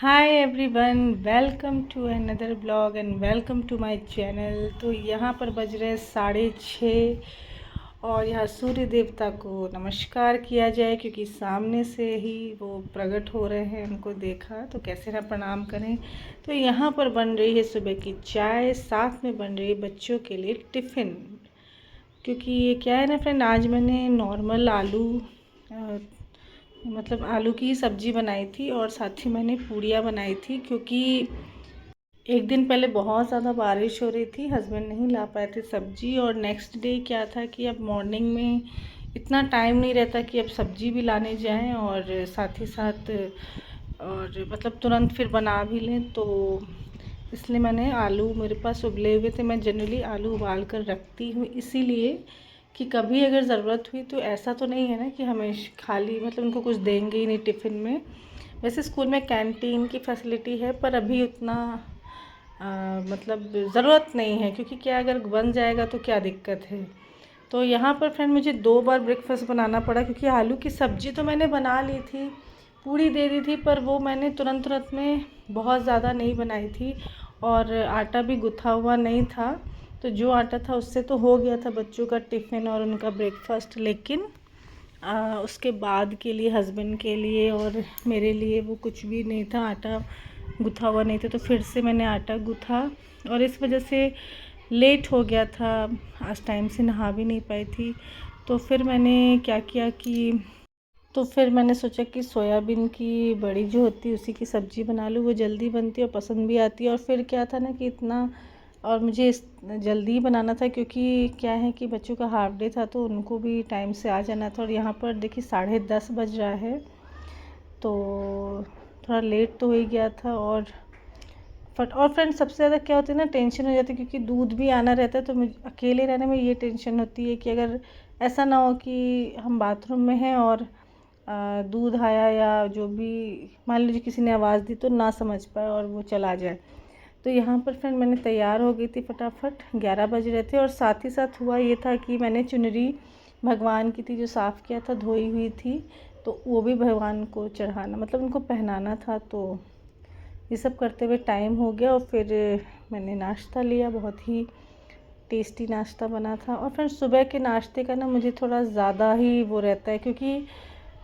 Hi everyone, welcome to another blog and welcome to my channel. तो यहाँ पर बज रहे 6:30 और यहाँ सूर्य देवता को नमस्कार किया जाए क्योंकि सामने से ही वो प्रकट हो रहे हैं। उनको देखा तो कैसे ना प्रणाम करें। तो यहाँ पर बन रही है सुबह की चाय, साथ में बन रही है बच्चों के लिए टिफ़िन। क्योंकि ये क्या है ना फ्रेंड, आज मैंने नॉर्मल आलू मतलब आलू की सब्ज़ी बनाई थी और साथ ही मैंने पूड़ियाँ बनाई थी। क्योंकि एक दिन पहले बहुत ज़्यादा बारिश हो रही थी, हस्बैंड नहीं ला पाए थे सब्ज़ी। और नेक्स्ट डे क्या था कि अब मॉर्निंग में इतना टाइम नहीं रहता कि अब सब्ज़ी भी लाने जाएं और साथ ही साथ और मतलब तुरंत फिर बना भी लें। तो इसलिए मैंने आलू मेरे पास उबले हुए थे। मैं जनरली आलू उबाल कर रखती हूँ इसीलिए कि कभी अगर ज़रूरत हुई तो ऐसा तो नहीं है ना कि हमेशा खाली मतलब उनको कुछ देंगे ही नहीं टिफ़िन में। वैसे स्कूल में कैंटीन की फैसिलिटी है पर अभी उतना मतलब ज़रूरत नहीं है, क्योंकि क्या अगर बन जाएगा तो क्या दिक्कत है। तो यहाँ पर फ्रेंड मुझे 2 बार ब्रेकफास्ट बनाना पड़ा क्योंकि आलू की सब्ज़ी तो मैंने बना ली थी, पूड़ी दे दी थी, पर वो मैंने तुरंत तुरंत में बहुत ज़्यादा नहीं बनाई थी और आटा भी गुथा हुआ नहीं था। तो जो आटा था उससे तो हो गया था बच्चों का टिफ़िन और उनका ब्रेकफास्ट, लेकिन उसके बाद के लिए हस्बैंड के लिए और मेरे लिए वो कुछ भी नहीं था, आटा गुथा हुआ नहीं था। तो फिर से मैंने आटा गूथा और इस वजह से लेट हो गया था, आज टाइम से नहा भी नहीं पाई थी। तो फिर मैंने क्या किया कि फिर मैंने सोचा कि सोयाबीन की बड़ी जो होती है उसी की सब्ज़ी बना लूँ, वो जल्दी बनती है और पसंद भी आती है। और फिर क्या था ना कि इतना और मुझे जल्दी ही बनाना था क्योंकि क्या है कि बच्चों का हाफ डे था तो उनको भी टाइम से आ जाना था। और यहाँ पर देखिए 10:30 बज रहा है, तो थोड़ा लेट तो हो ही गया था। और फ्रेंड सबसे ज़्यादा क्या होती है ना, टेंशन हो जाती है क्योंकि दूध भी आना रहता है। तो मुझे अकेले रहने में ये टेंशन होती है कि अगर ऐसा ना हो कि हम बाथरूम में हैं और दूध आया या जो भी मान लीजिए किसी ने आवाज़ दी तो ना समझ पाए और वो चला जाए। तो यहाँ पर फ्रेंड मैंने तैयार हो गई थी फटाफट, 11 बज रहे थे। और साथ ही साथ हुआ ये था कि मैंने चुनरी भगवान की थी जो साफ़ किया था, धोई हुई थी, तो वो भी भगवान को चढ़ाना मतलब उनको पहनाना था। तो ये सब करते हुए टाइम हो गया और फिर मैंने नाश्ता लिया, बहुत ही टेस्टी नाश्ता बना था। और फिर सुबह के नाश्ते का ना मुझे थोड़ा ज़्यादा ही वो रहता है क्योंकि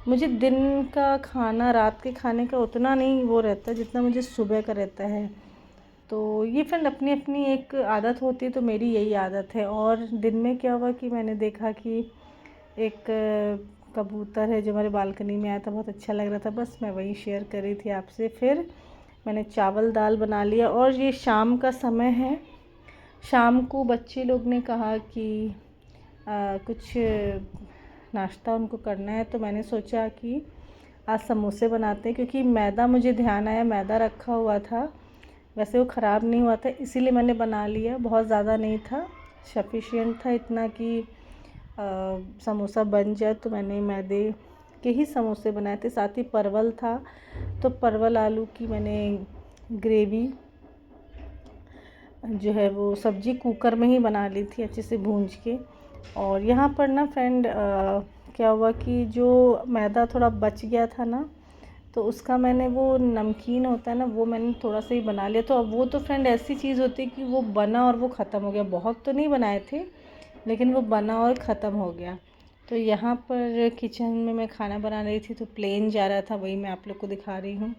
मुझे दिन का खाना रात के खाने का उतना नहीं वो रहता जितना मुझे सुबह का रहता है। तो ये फ्रेंड अपनी अपनी एक आदत होती है, तो मेरी यही आदत है। और दिन में क्या हुआ कि मैंने देखा कि एक कबूतर है जो हमारे बालकनी में आया था, बहुत अच्छा लग रहा था, बस मैं वही शेयर कर रही थी आपसे। फिर मैंने चावल दाल बना लिया और ये शाम का समय है। शाम को बच्चे लोग ने कहा कि कुछ नाश्ता उनको करना है, तो मैंने सोचा कि आज समोसे बनाते हैं। क्योंकि मैदा, मुझे ध्यान आया मैदा रखा हुआ था, वैसे वो ख़राब नहीं हुआ था, इसीलिए मैंने बना लिया। बहुत ज़्यादा नहीं था, सफिशिएंट था इतना कि समोसा बन जाए। तो मैंने मैदे के ही समोसे बनाए थे। साथ ही परवल था, तो परवल आलू की मैंने ग्रेवी जो है वो सब्ज़ी कुकर में ही बना ली थी अच्छे से भूंज के। और यहाँ पर ना फ्रेंड क्या हुआ कि जो मैदा थोड़ा बच गया था ना, तो उसका मैंने वो नमकीन होता है ना, वो मैंने थोड़ा सा ही बना लिया। तो अब वो तो फ्रेंड ऐसी चीज़ होती है कि वो बना और वो ख़त्म हो गया। बहुत तो नहीं बनाए थे लेकिन वो बना और ख़त्म हो गया। तो यहाँ पर किचन में मैं खाना बना रही थी तो प्लेन जा रहा था, वही मैं आप लोग को दिखा रही हूँ।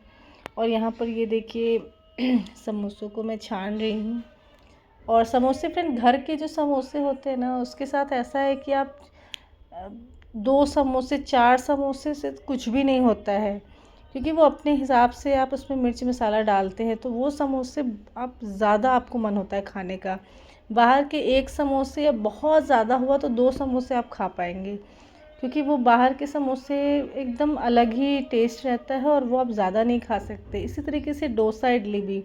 और यहाँ पर ये देखिए समोसों को मैं छान रही हूँ। और समोसे फ्रेंड घर के जो समोसे होते हैं ना, उसके साथ ऐसा है कि आप 2 समोसे 4 समोसे से कुछ भी नहीं होता है, क्योंकि वो अपने हिसाब से आप उसमें मिर्च मसाला डालते हैं, तो वो समोसे आप ज़्यादा आपको मन होता है खाने का। बाहर के एक समोसे या बहुत ज़्यादा हुआ तो 2 समोसे आप खा पाएंगे, क्योंकि वो बाहर के समोसे एकदम अलग ही टेस्ट रहता है और वो आप ज़्यादा नहीं खा सकते। इसी तरीके से डोसा इडली भी,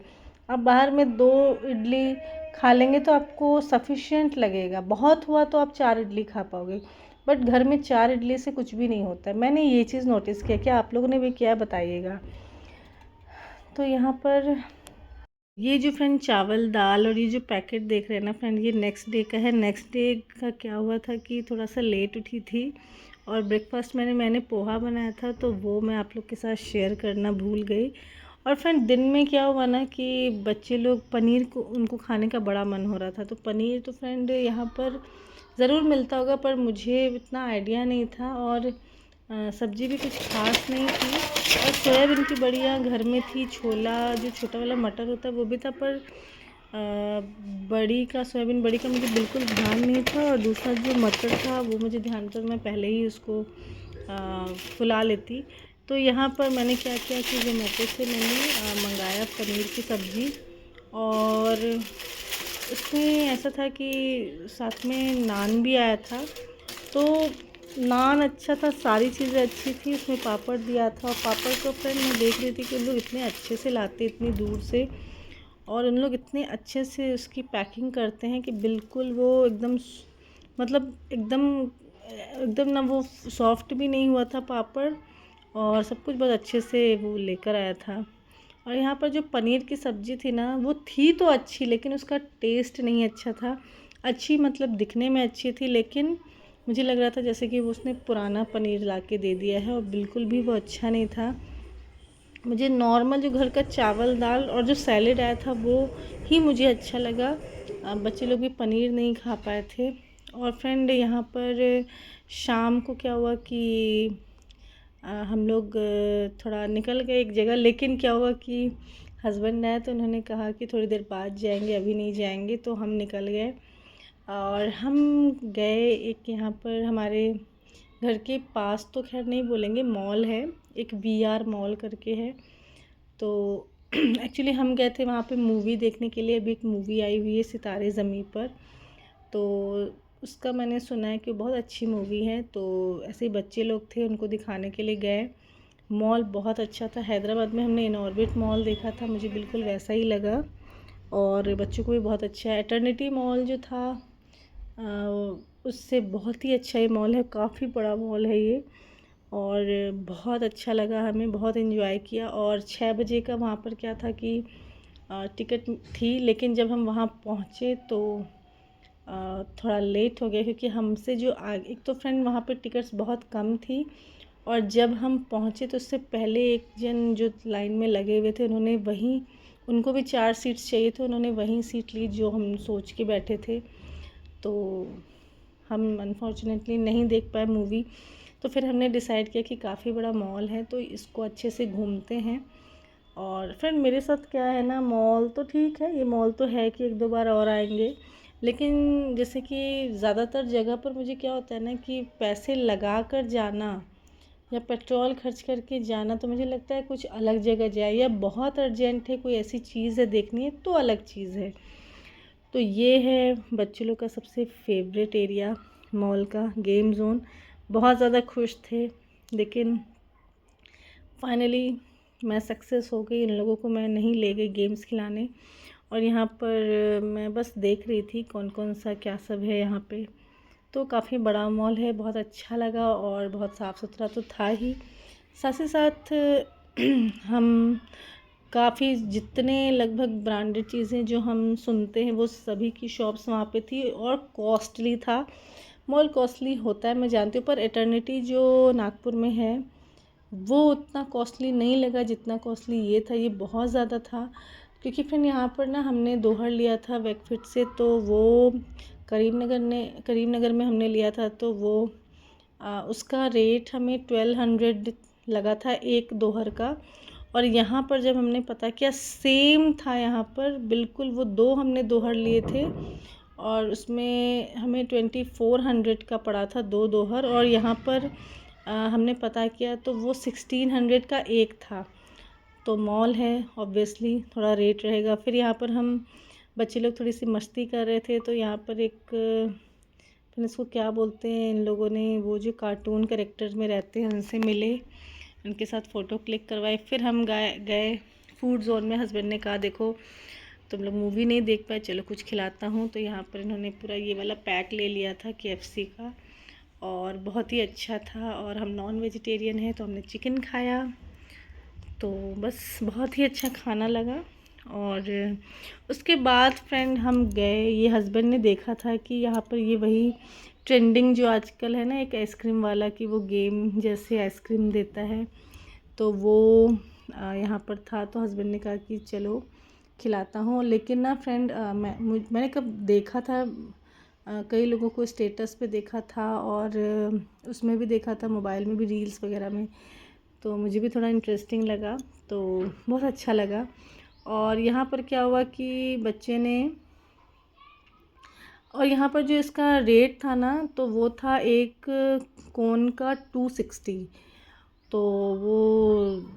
आप बाहर में 2 इडली खा लेंगे तो आपको सफिशिएंट लगेगा, बहुत हुआ तो आप 4 इडली खा पाओगे, बट घर में 4 इडली से कुछ भी नहीं होता है। मैंने ये चीज़ नोटिस किया, क्या आप लोगों ने भी किया बताइएगा। तो यहाँ पर ये जो फ्रेंड चावल दाल और ये जो पैकेट देख रहे हैं ना फ्रेंड, ये नेक्स्ट डे का है। नेक्स्ट डे का क्या हुआ था कि थोड़ा सा लेट उठी थी और ब्रेकफास्ट मैंने पोहा बनाया था, तो वो मैं आप लोग के साथ शेयर करना भूल गई। और फ्रेंड दिन में क्या हुआ ना कि बच्चे लोग पनीर को उनको खाने का बड़ा मन हो रहा था, तो पनीर तो फ्रेंड यहाँ पर ज़रूर मिलता होगा पर मुझे इतना आइडिया नहीं था, और सब्ज़ी भी कुछ खास नहीं थी, और सोयाबीन की बड़ियाँ घर में थी, छोला जो छोटा वाला मटर होता है वो भी था, पर बड़ी का सोयाबीन बड़ी का मुझे बिल्कुल ध्यान नहीं था, और दूसरा जो मटर था वो मुझे ध्यान था, मैं पहले ही उसको फुला लेती। तो यहाँ पर मैंने क्या किया कि जोमेटो से मैंने मंगाया पनीर की सब्ज़ी, और उसमें ऐसा था कि साथ में नान भी आया था, तो नान अच्छा था, सारी चीज़ें अच्छी थी, उसमें पापड़ दिया था, और पापड़ तो फ्रेंड मैं देख रही थी कि लोग इतने अच्छे से लाते इतनी दूर से, और उन लोग इतने अच्छे से उसकी पैकिंग करते हैं कि बिल्कुल वो एकदम मतलब एकदम एकदम ना वो सॉफ्ट भी नहीं हुआ था पापड़, और सब कुछ बहुत अच्छे से वो लेकर आया था। और यहाँ पर जो पनीर की सब्ज़ी थी ना वो थी तो अच्छी, लेकिन उसका टेस्ट नहीं अच्छा था। अच्छी मतलब दिखने में अच्छी थी, लेकिन मुझे लग रहा था जैसे कि वो उसने पुराना पनीर ला के दे दिया है, और बिल्कुल भी वो अच्छा नहीं था। मुझे नॉर्मल जो घर का चावल दाल और जो सैलेड आया था वो ही मुझे अच्छा लगा। बच्चे लोग भी पनीर नहीं खा पाए थे। और फ्रेंड यहाँ पर शाम को क्या हुआ कि हम लोग थोड़ा निकल गए एक जगह, लेकिन क्या हुआ कि हस्बैंड आए तो उन्होंने कहा कि थोड़ी देर बाद जाएंगे, अभी नहीं जाएंगे, तो हम निकल गए। और हम गए एक यहाँ पर हमारे घर के पास, तो खैर नहीं बोलेंगे, मॉल है, एक VR मॉल करके है। तो एक्चुअली हम गए थे वहाँ पे मूवी देखने के लिए। अभी एक मूवी आई हुई है सितारे ज़मीं पर, तो उसका मैंने सुना है कि बहुत अच्छी मूवी है, तो ऐसे ही बच्चे लोग थे उनको दिखाने के लिए गए। मॉल बहुत अच्छा था। हैदराबाद में हमने इनॉर्बिट मॉल देखा था, मुझे बिल्कुल वैसा ही लगा, और बच्चों को भी बहुत अच्छा है। एटर्निटी मॉल जो था उससे बहुत ही अच्छा ये मॉल है, काफ़ी बड़ा मॉल है ये, और बहुत अच्छा लगा हमें, बहुत इन्जॉय किया। और 6 बजे का वहाँ पर क्या था कि टिकट थी, लेकिन जब हम वहाँ पहुँचे तो थोड़ा लेट हो गया, क्योंकि हमसे जो आगे, एक तो फ्रेंड वहाँ पे टिकट्स बहुत कम थी, और जब हम पहुँचे तो उससे पहले एक जन जो लाइन में लगे हुए थे उन्होंने वहीं, उनको भी 4 सीट्स चाहिए थे, उन्होंने वहीं सीट ली जो हम सोच के बैठे थे। तो हम अनफॉर्चुनेटली नहीं देख पाए मूवी। तो फिर हमने डिसाइड किया कि काफ़ी बड़ा मॉल है तो इसको अच्छे से घूमते हैं। और फ्रेंड मेरे साथ क्या है ना, मॉल तो ठीक है, ये मॉल तो है कि 1-2 बार और आएंगे, लेकिन जैसे कि ज़्यादातर जगह पर मुझे क्या होता है ना कि पैसे लगा कर जाना या पेट्रोल खर्च करके जाना, तो मुझे लगता है कुछ अलग जगह जाए, या बहुत अर्जेंट है कोई ऐसी चीज़ है देखनी है तो अलग चीज़ है। तो ये है बच्चों लोग का सबसे फेवरेट एरिया, मॉल का गेम जोन। बहुत ज़्यादा खुश थे, लेकिन फाइनली मैं सक्सेस हो गई। इन लोगों को मैं नहीं ले गई गेम्स खिलाने, और यहाँ पर मैं बस देख रही थी कौन कौन सा क्या सब है यहाँ पे। तो काफ़ी बड़ा मॉल है, बहुत अच्छा लगा, और बहुत साफ़ सुथरा तो था ही। साथ ही साथ हम काफ़ी जितने लगभग ब्रांडेड चीज़ें जो हम सुनते हैं वो सभी की शॉप्स वहाँ पे थी, और कॉस्टली था। मॉल कॉस्टली होता है मैं जानती हूँ, पर एटर्निटी जो नागपुर में है वो उतना कॉस्टली नहीं लगा जितना कॉस्टली ये था। ये बहुत ज़्यादा था, क्योंकि फिर यहाँ पर ना हमने दोहर लिया था वेकफिट से, तो वो करीमनगर में हमने लिया था, तो वो उसका रेट हमें 1200 लगा था एक दोहर का। और यहाँ पर जब हमने पता किया सेम था, यहाँ पर बिल्कुल वो 2 हमने दोहर लिए थे, और उसमें हमें 2400 का पड़ा था 2 दोहर, और यहाँ पर हमने पता किया तो वो 1600 का एक था। तो मॉल है ऑब्वियसली थोड़ा रेट रहेगा। फिर यहाँ पर हम बच्चे लोग थोड़ी सी मस्ती कर रहे थे, तो यहाँ पर एक फिर इसको क्या बोलते हैं, इन लोगों ने वो जो कार्टून कैरेक्टर्स में रहते हैं उनसे मिले, उनके साथ फ़ोटो क्लिक करवाए। फिर हम गए फूड जोन में। हस्बैंड ने कहा देखो तुम लोग मूवी नहीं देख पाए, चलो कुछ खिलाता हूँ। तो यहाँ पर इन्होंने पूरा ये वाला पैक ले लिया था KFC का, और बहुत ही अच्छा था। और हम नॉन वेजिटेरियन हैं तो हमने चिकन खाया, तो बस बहुत ही अच्छा खाना लगा। और उसके बाद फ्रेंड हम गए, ये हस्बैंड ने देखा था कि यहाँ पर ये वही ट्रेंडिंग जो आजकल है ना एक आइसक्रीम वाला, कि वो गेम जैसे आइसक्रीम देता है, तो वो यहाँ पर था तो हस्बैंड ने कहा कि चलो खिलाता हूँ। लेकिन ना फ्रेंड, मैंने कब देखा था, कई लोगों को स्टेटस पे देखा था और उसमें भी देखा था, मोबाइल में भी, रील्स वगैरह में, तो मुझे भी थोड़ा इंटरेस्टिंग लगा, तो बहुत अच्छा लगा। और यहाँ पर क्या हुआ कि बच्चे ने, और यहाँ पर जो इसका रेट था ना, तो वो था एक कोन का 260। तो वो,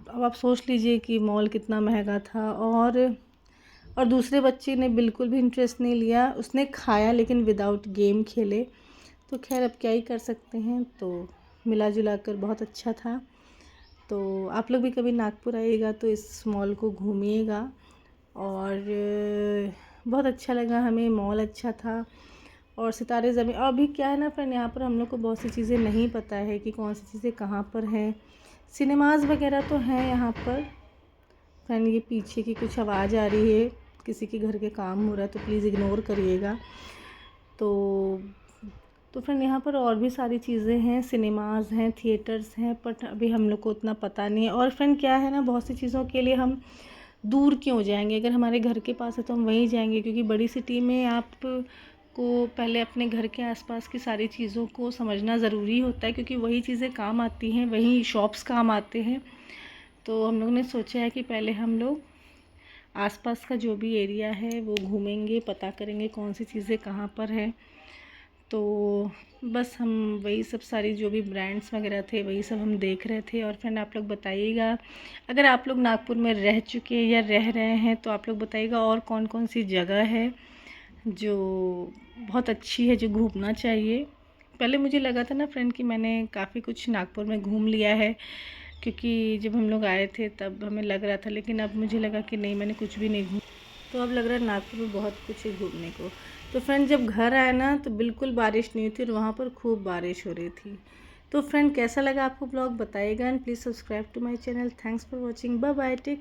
अब आप सोच लीजिए कि मॉल कितना महंगा था। और दूसरे बच्चे ने बिल्कुल भी इंटरेस्ट नहीं लिया, उसने खाया लेकिन विदाउट गेम खेले। तो खैर अब क्या ही कर सकते हैं, तो मिला जुला कर बहुत अच्छा था। तो आप लोग भी कभी नागपुर आइएगा तो इस मॉल को घूमिएगा। और बहुत अच्छा लगा हमें, मॉल अच्छा था और सितारे ज़मीन। और अभी क्या है ना फ्रेंड, यहाँ पर हम लोग को बहुत सी चीज़ें नहीं पता है कि कौन सी चीज़ें कहाँ पर हैं। सिनेमाज़ वगैरह तो हैं यहाँ पर फ्रेंड। ये पीछे की कुछ आवाज़ आ रही है, किसी के घर के काम हो रहा है, तो प्लीज़ इग्नोर करिएगा। तो फ्रेंड यहाँ पर और भी सारी चीज़ें हैं, सिनेमाज़ हैं, थिएटर्स हैं, बट अभी हम लोग को उतना पता नहीं है। और फ्रेंड क्या है ना, बहुत सी चीज़ों के लिए हम दूर क्यों जाएंगे, अगर हमारे घर के पास है तो हम वहीं जाएंगे। क्योंकि बड़ी सिटी में आप को पहले अपने घर के आसपास की सारी चीज़ों को समझना ज़रूरी होता है, क्योंकि वही चीज़ें काम आती हैं, वही शॉप्स काम आते हैं। तो हम लोग ने सोचा है कि पहले हम लोग आसपास का जो भी एरिया है वो घूमेंगे, पता करेंगे कौन सी चीज़ें कहाँ पर है। तो बस हम वही सब सारी जो भी ब्रांड्स वगैरह थे वही सब हम देख रहे थे। और फ्रेंड आप लोग बताइएगा, अगर आप लोग नागपुर में रह चुके हैं या रह रहे हैं तो आप लोग बताइएगा और कौन कौन सी जगह है जो बहुत अच्छी है, जो घूमना चाहिए। पहले मुझे लगा था ना फ्रेंड कि मैंने काफ़ी कुछ नागपुर में घूम लिया है, क्योंकि जब हम लोग आए थे तब हमें लग रहा था, लेकिन अब मुझे लगा कि नहीं, मैंने कुछ भी नहीं घूमा। तो अब लग रहा है नागपुर में बहुत कुछ है घूमने को। तो फ्रेंड जब घर आए ना तो बिल्कुल बारिश नहीं थी और वहाँ पर खूब बारिश हो रही थी। तो फ्रेंड कैसा लगा आपको ब्लॉग बताइएगा, and please subscribe to my channel. Thanks for watching, bye bye, take.